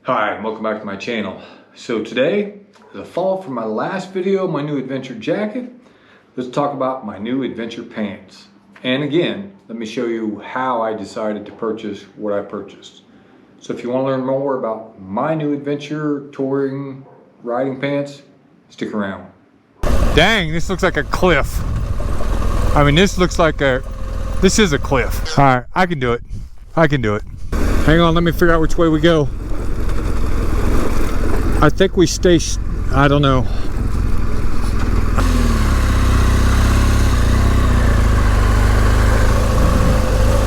Hi, welcome back to my channel. So today, as a follow-up from my last video, my new adventure jacket, let's talk about my new adventure pants. And again, let me show you how I decided to purchase what I purchased. So if you want to learn more about my new adventure touring riding pants, stick around. Dang, this looks like a cliff. I mean, this is a cliff. All right, I can do it. Hang on, let me figure out which way we go. I think we stay, I don't know.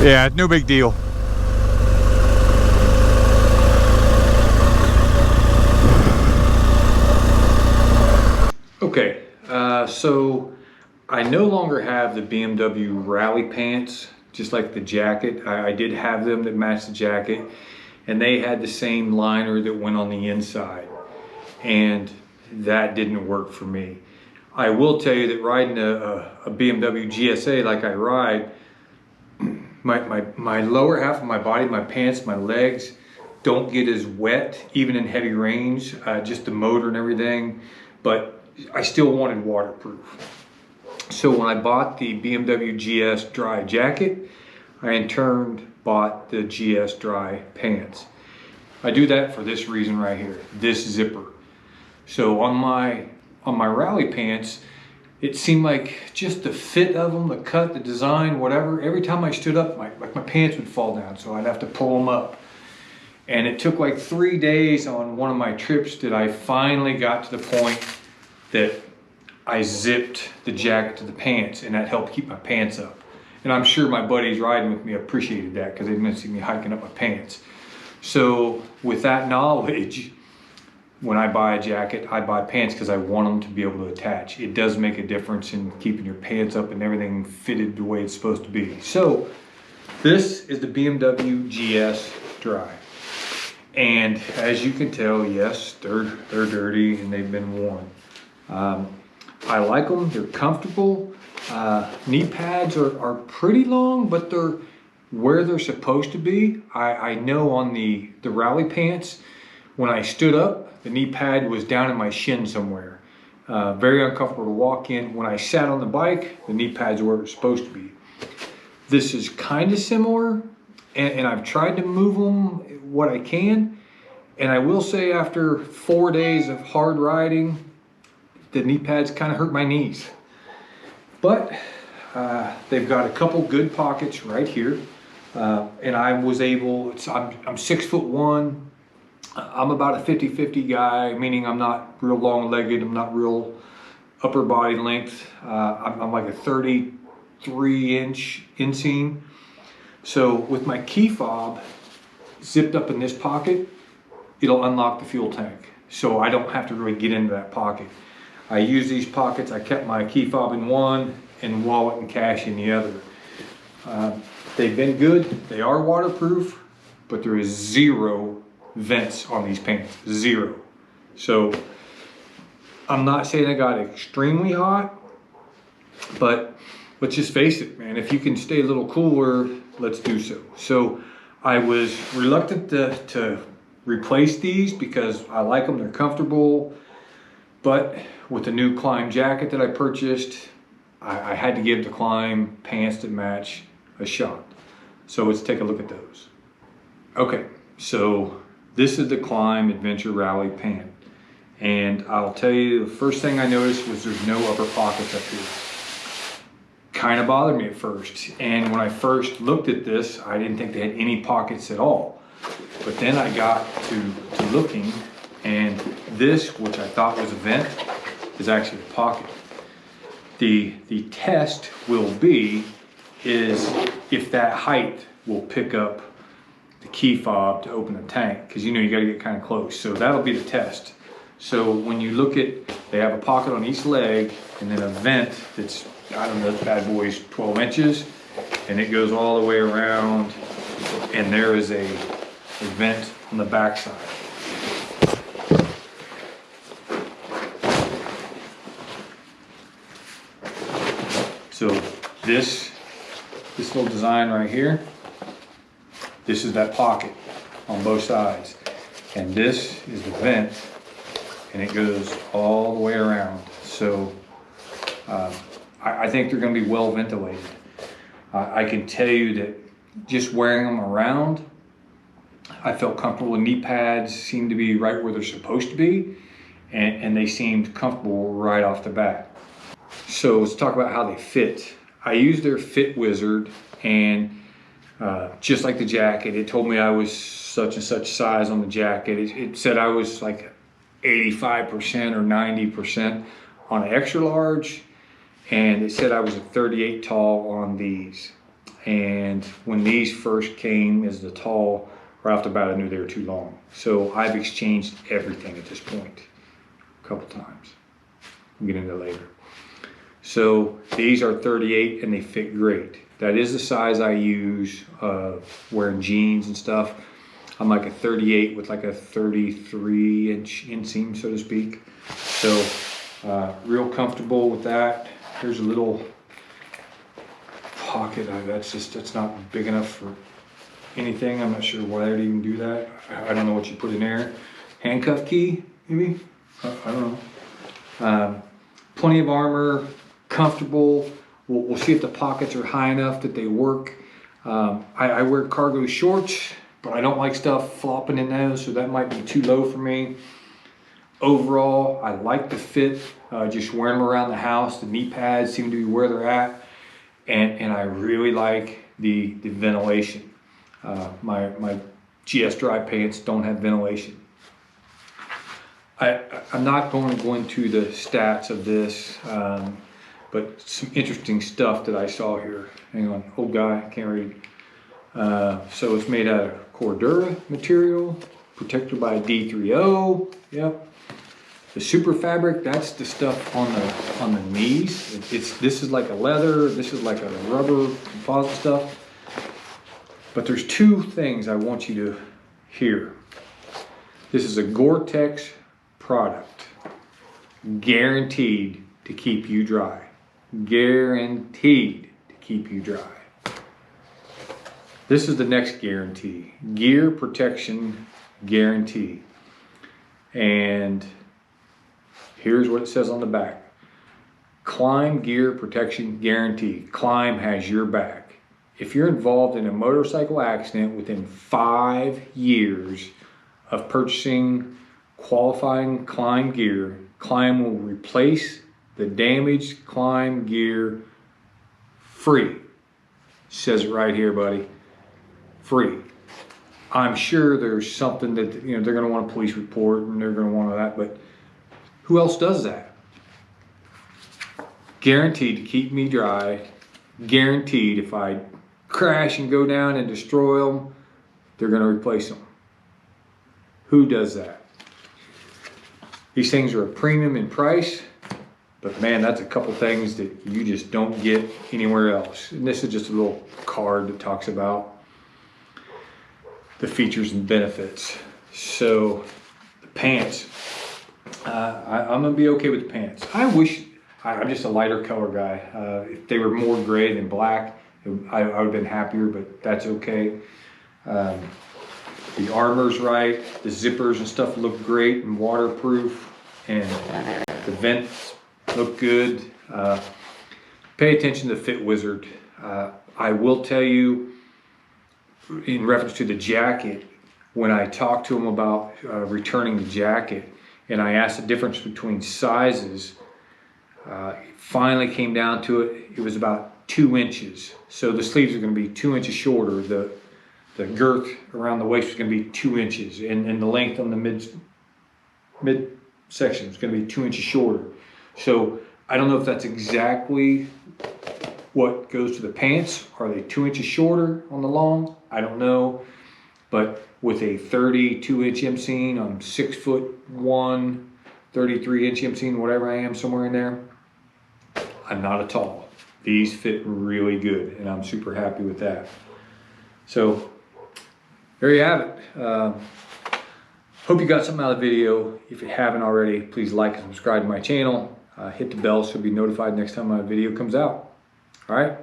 Yeah, no big deal. Okay, so I no longer have the BMW Rally pants, just like the jacket. I did have them that matched the jacket, and they had the same liner that went on the inside. And that didn't work for me. I will tell you that riding a BMW GSA like I ride, my lower half of my body, my pants, my legs don't get as wet, even in heavy rains, just the motor and everything, but I still wanted waterproof. So when I bought the BMW GS Dry jacket, I in turn bought the GS Dry pants. I do that for this reason right here, this zipper. So on my rally pants, it seemed like just the fit of them, the cut, the design, whatever, every time I stood up, my pants would fall down, so I'd have to pull them up. And it took like 3 days on one of my trips that I finally got to the point that I zipped the jacket to the pants, and that helped keep my pants up. And I'm sure my buddies riding with me appreciated that because they didn't see me hiking up my pants. So with that knowledge, when I buy a jacket, I buy pants because I want them to be able to attach. It does make a difference in keeping your pants up and everything fitted the way it's supposed to be. So this is the BMW GS Dry. And as you can tell, yes, they're dirty and they've been worn. I like them, they're comfortable. Knee pads are pretty long, but they're where they're supposed to be. I know on the rally pants, when I stood up, the knee pad was down in my shin somewhere. Very uncomfortable to walk in. When I sat on the bike, the knee pads were where it's supposed to be. This is kind of similar, and I've tried to move them what I can. And I will say after 4 days of hard riding, the knee pads kind of hurt my knees. But they've got a couple good pockets right here. And I was able, I'm 6'1". I'm about a 50-50 guy, meaning I'm not real long-legged, I'm not real upper body length. I'm like a 33-inch inseam. So with my key fob zipped up in this pocket, it'll unlock the fuel tank. So I don't have to really get into that pocket. I use these pockets, I kept my key fob in one and wallet and cash in the other. They've been good, they are waterproof, but there is zero vents on these pants, zero. So I'm not saying I got extremely hot, but let's just face it, man, if you can stay a little cooler, let's do so. So I was reluctant to replace these because I like them, they're comfortable, but with the new Klim jacket that I purchased, I had to give the Klim pants that match a shot. So let's take a look at those. Okay, so this is the Klim Adventure Rally pant. And I'll tell you, the first thing I noticed was there's no upper pockets up here. Kind of bothered me at first. And when I first looked at this, I didn't think they had any pockets at all. But then I got to looking, and this, which I thought was a vent, is actually a pocket. The test will be is if that height will pick up the key fob to open the tank, because you know you got to get kind of close. So that'll be the test. So when you look at, they have a pocket on each leg and then a vent that's, I don't know, this bad boy's 12 inches, and it goes all the way around, and there is a vent on the back side. So this little design right here, this is that pocket on both sides. And this is the vent, and it goes all the way around. So I think they're going to be well ventilated. I can tell you that just wearing them around, I felt comfortable. The knee pads seemed to be right where they're supposed to be, and they seemed comfortable right off the bat. So let's talk about how they fit. I used their Fit Wizard, and just like the jacket, it told me I was such and such size on the jacket. It said I was like 85% or 90% on an extra large, and it said I was a 38 tall on these. And when these first came as the tall, right off the bat I knew they were too long. So I've exchanged everything at this point a couple times. We'll get into that later. So these are 38 and they fit great. That is the size I use wearing jeans and stuff. I'm like a 38 with like a 33-inch inseam, so to speak. So real comfortable with that. Here's a little pocket. That's not big enough for anything. I'm not sure why they'd even do that. I don't know what you put in there. Handcuff key, maybe? I don't know. Plenty of armor, comfortable. We'll see if the pockets are high enough that they work. I wear cargo shorts, but I don't like stuff flopping in those, so that might be too low for me. Overall, I like the fit. Just wearing them around the house. The knee pads seem to be where they're at, and I really like the ventilation. My GS Dry pants don't have ventilation. I'm not going to go into the stats of this, but some interesting stuff that I saw here. Hang on, old guy, can't read. So it's made out of Cordura material, protected by D3O. Yep. The super fabric, that's the stuff on the knees. This is like a leather, this is like a rubber composite stuff. But there's two things I want you to hear. This is a Gore-Tex product, guaranteed to keep you dry. Guaranteed to keep you dry. This is the next guarantee. Gear protection guarantee. And here's what it says on the back. Klim gear protection guarantee. Klim has your back. If you're involved in a motorcycle accident within 5 years of purchasing qualifying Klim gear, Klim will replace the damaged Klim gear free. Says it right here, buddy. Free. I'm sure there's something that they're going to want a police report and they're going to want that, but who else does that? Guaranteed to keep me dry. Guaranteed if I crash and go down and destroy them, they're going to replace them. Who does that? These things are a premium in price, but man, that's a couple things that you just don't get anywhere else. And this is just a little card that talks about the features and benefits. So the pants, I'm gonna be okay with the pants. I'm just a lighter color guy. If they were more gray than black, I would have been happier, but that's okay. The armor's right, the zippers and stuff look great and waterproof, and the vents look good. Pay attention to the Fit Wizard. I will tell you, in reference to the jacket, when I talked to him about returning the jacket, and I asked the difference between sizes, it finally came down to it was about 2 inches. So the sleeves are going to be 2 inches shorter. The girth around the waist is going to be 2 inches, and the length on the mid section is going to be 2 inches shorter. So I don't know if that's exactly what goes to the pants. Are they 2 inches shorter on the long? I don't know. But with a 32-inch inseam, I'm 6'1", 33-inch inseam, whatever I am, somewhere in there, I'm not a tall. These fit really good, and I'm super happy with that. So there you have it. Hope you got something out of the video. If you haven't already, please like and subscribe to my channel. Hit the bell so you'll be notified next time my video comes out. All right?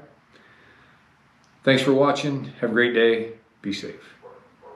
Thanks for watching. Have a great day. Be safe.